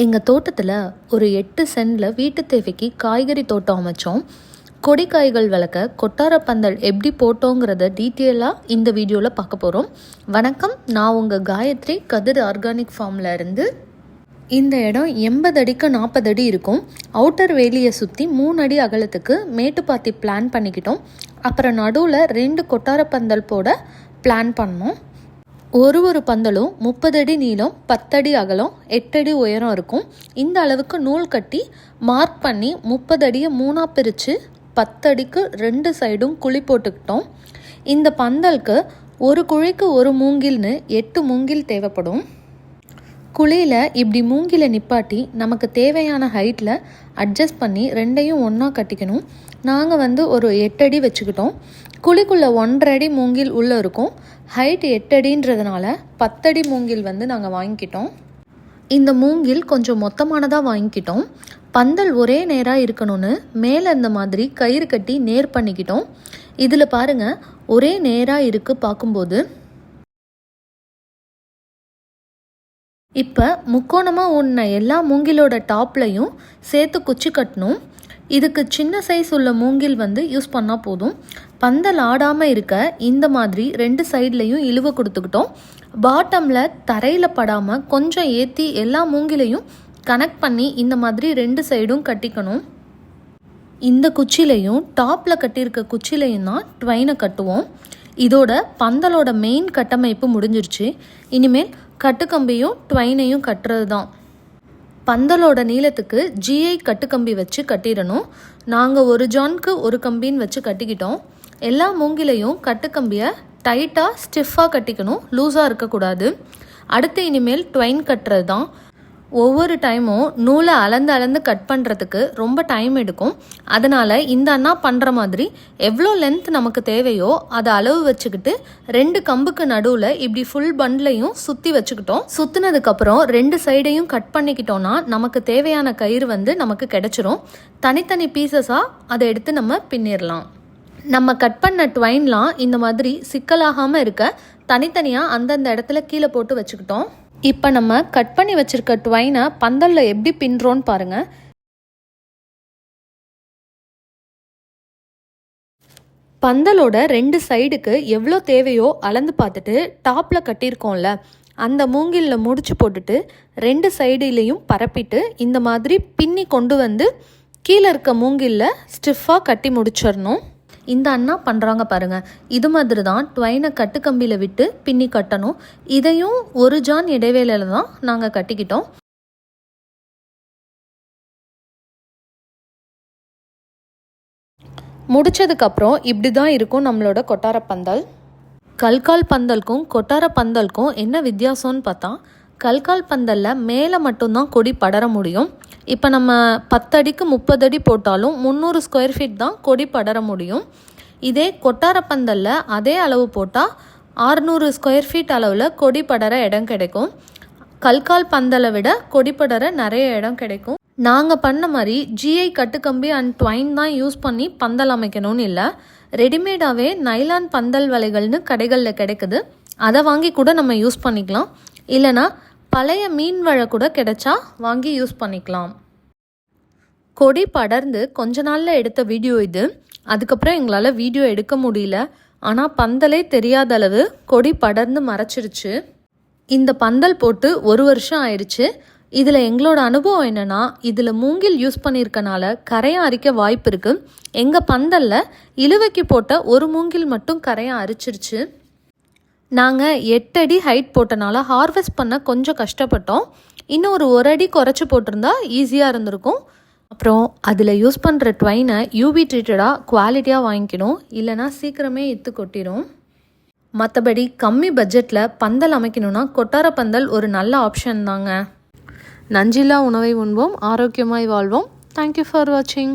எங்கள் தோட்டத்தில் ஒரு 8 சென்டில் வீட்டு தேவைக்கு காய்கறி தோட்டம் அமைச்சோம். கொடி காய்கள் வளர்க்க கொட்டார பந்தல் எப்படி போட்டோங்கிறத டீட்டெயிலாக இந்த வீடியோவில் பார்க்க போகிறோம். வணக்கம், நான் உங்கள் காயத்ரி, கதிர் ஆர்கானிக் ஃபார்மில் இருந்து. இந்த இடம் 80 அடிக்கு 40 அடி இருக்கும். அவுட்டர் வேலியை சுற்றி 3 அடி அகலத்துக்கு மேட்டுப்பாத்தி பிளான் பண்ணிக்கிட்டோம். அப்புறம் நடுவில் 2 கொட்டார பந்தல் போட பிளான் பண்ணோம். ஒரு பந்தலும் 30 அடி நீளம், 10 அடி அகலம், 8 அடி உயரம் இருக்கும். இந்த அளவுக்கு நூல் கட்டி மார்க் பண்ணி 30 அடியை 3ஆக பிரித்து 10 அடிக்கு 2 சைடும் குழி போட்டுக்கிட்டோம். இந்த பந்தலுக்கு ஒரு குழிக்கு ஒரு மூங்கில்னு 8 மூங்கில் தேவைப்படும். குழியில் இப்படி மூங்கிலை நிப்பாட்டி நமக்கு தேவையான ஹைட்டில் அட்ஜஸ்ட் பண்ணி 2ஐயும் ஒன்றா கட்டிக்கணும். நாங்கள் ஒரு 8 அடி வச்சுக்கிட்டோம். குழிக்குள்ளே 1.5 அடி மூங்கில் உள்ளே இருக்கும். ஹைட் 8 அடின்றதுனால 10 அடி மூங்கில் நாங்கள் வாங்கிக்கிட்டோம். இந்த மூங்கில் கொஞ்சம் மொத்தமானதாக வாங்கிக்கிட்டோம். பந்தல் ஒரே நேராக இருக்கணும்னு மேலே இந்த மாதிரி கயிறு கட்டி நேர் பண்ணிக்கிட்டோம். இதில் பாருங்கள், ஒரே நேராக இருக்குது பார்க்கும்போது. இப்போ முக்கோணமாக ஒன்ன எல்லா மூங்கிலோட டாப்லையும் சேர்த்து குச்சி கட்டணும். இதுக்கு சின்ன சைஸ் உள்ள மூங்கில் யூஸ் பண்ணால் போதும். பந்தல் ஆடாமல் இருக்க இந்த மாதிரி 2 சைட்லையும் இழுவை கொடுத்துக்கிட்டோம். பாட்டமில் தரையில் படாமல் கொஞ்சம் ஏற்றி எல்லா மூங்கிலையும் கனெக்ட் பண்ணி இந்த மாதிரி 2 சைடும் கட்டிக்கணும். இந்த குச்சிலையும் டாப்பில் கட்டியிருக்க குச்சிலையும் தான் ட்வைனை கட்டுவோம். இதோட பந்தலோட மெயின் கட்டமைப்பு முடிஞ்சிருச்சு. இனிமேல் கட்டுக்கம்பியும் ட்வைனையும் கட்டுறது தான். பந்தலோட நீளத்துக்கு GI கட்டுக்கம்பி வச்சு கட்டிடணும். நாங்கள் 1 ஜானுக்கு 1 கம்பின்னு வச்சு கட்டிக்கிட்டோம். எல்லா மூங்கிலையும் கட்டுக்கம்பியை டைட்டாக ஸ்டிஃபாக கட்டிக்கணும், லூஸாக இருக்கக்கூடாது. அடுத்து இனிமேல் ட்வைன் கட்டுறது தான். ஒவ்வொரு டைமும் நூலை அளந்து கட் பண்ணுறதுக்கு ரொம்ப டைம் எடுக்கும். அதனால் இந்த அண்ணா பண்ணுற மாதிரி எவ்வளோ லென்த் நமக்கு தேவையோ அதை அளவு வச்சுக்கிட்டு 2 கம்புக்கு நடுவில் இப்படி ஃபுல் பண்ட்லையும் சுற்றி வச்சுக்கிட்டோம். சுற்றினதுக்கப்புறம் 2 சைடையும் கட் பண்ணிக்கிட்டோன்னா நமக்கு தேவையான கயிறு நமக்கு கிடச்சிரும். தனித்தனி பீசஸாக அதை எடுத்து நம்ம பின்னிடலாம். நம்ம கட் பண்ண ட்வைன்லாம் இந்த மாதிரி சிக்கலாகாமல் இருக்க தனித்தனியாக அந்தந்த இடத்துல கீழே போட்டு வச்சுக்கிட்டோம். இப்போ நம்ம கட் பண்ணி வச்சுருக்க ட்வைனை பந்தலில் எப்படி பின்னுறோன்னு பாருங்கள். பந்தலோட 2 சைடுக்கு எவ்வளோ தேவையோ அளந்து பார்த்துட்டு டாப்பில் கட்டியிருக்கோம்ல அந்த மூங்கிலில் முடிச்சு போட்டுட்டு 2 சைடுலேயும் பரப்பிட்டு இந்த மாதிரி பின்னி கொண்டு கீழே இருக்க மூங்கிலில் ஸ்டிஃபாக கட்டி முடிச்சிடணும். இந்த அண்ணா பண்ணுறாங்க பாருங்கள். இது மாதிரி தான் ட்வைனை கட்டுக்கம்பியில் விட்டு பின்னி கட்டணும். இதையும் 1 ஜான் இடைவேளையில் தான் நாங்கள் கட்டிக்கிட்டோம். முடித்ததுக்கப்புறம் இப்படி தான் இருக்கும் நம்மளோட கொட்டார பந்தல். கல்கால் பந்தலுக்கும் கொட்டார பந்தலுக்கும் என்ன வித்தியாசம்னு பார்த்தா, கல்கால் பந்தலில் மேலே மட்டும்தான் கொடி படர முடியும். இப்போ நம்ம 10 அடிக்கு 30 அடி போட்டாலும் 300 ஸ்கொயர் ஃபீட் தான் கொடி படர முடியும். இதே கொட்டார பந்தலில் அதே அளவு போட்டால் 600 ஸ்கொயர் ஃபீட் அளவில் கொடி படர இடம் கிடைக்கும். கல்கால் பந்தலை விட கொடி படர நிறைய இடம் கிடைக்கும். நாங்கள் பண்ண மாதிரி GI கட்டுக்கம்பி அண்ட் ட்வைன் தான் யூஸ் பண்ணி பந்தல் அமைக்கணும்னு இல்லை. ரெடிமேடாகவே நைலான் பந்தல் வலைகள்னு கடைகளில் கிடைக்குது. அதை வாங்கி கூட நம்ம யூஸ் பண்ணிக்கலாம். இல்லைனா பழைய மீன் வலை கூட கிடைச்சா வாங்கி யூஸ் பண்ணிக்கலாம். கொடி படர்ந்து கொஞ்ச நாளில் எடுத்த வீடியோ இது. அதுக்கப்புறம் எங்களால் வீடியோ எடுக்க முடியல. ஆனால் பந்தலே தெரியாத அளவு கொடி படர்ந்து மறைச்சிருச்சு. இந்த பந்தல் போட்டு 1 வருஷம் ஆயிடுச்சு. இதில் எங்களோட அனுபவம் என்னென்னா, இதில் மூங்கில் யூஸ் பண்ணியிருக்கனால கரையை அரிக்க வாய்ப்பு இருக்குது. எங்கள் பந்தலில் இழுவைக்கு போட்ட 1 மூங்கில் மட்டும் கரையை அரிச்சிருச்சு. நாங்கள் 8 அடி ஹைட் போட்டனால ஹார்வெஸ்ட் பண்ண கொஞ்சம் கஷ்டப்பட்டோம். இன்னும் ஒரு அடி குறைச்சி போட்டிருந்தா ஈஸியாக இருந்திருக்கும். அப்புறம் அதில் யூஸ் பண்ணுற ட்வைனை UV ட்ரீட்டடாக குவாலிட்டியாக வாங்கிக்கணும், இல்லைனா சீக்கிரமே இத்து கொட்டிடும். மற்றபடி கம்மி பட்ஜெட்டில் பந்தல் அமைக்கணும்னா கொட்டார பந்தல் ஒரு நல்ல ஆப்ஷன் தாங்க. நஞ்சில்லா உணவை உண்போம், ஆரோக்கியமாய் வாழ்வோம். தேங்க்யூ ஃபார் வாட்சிங்.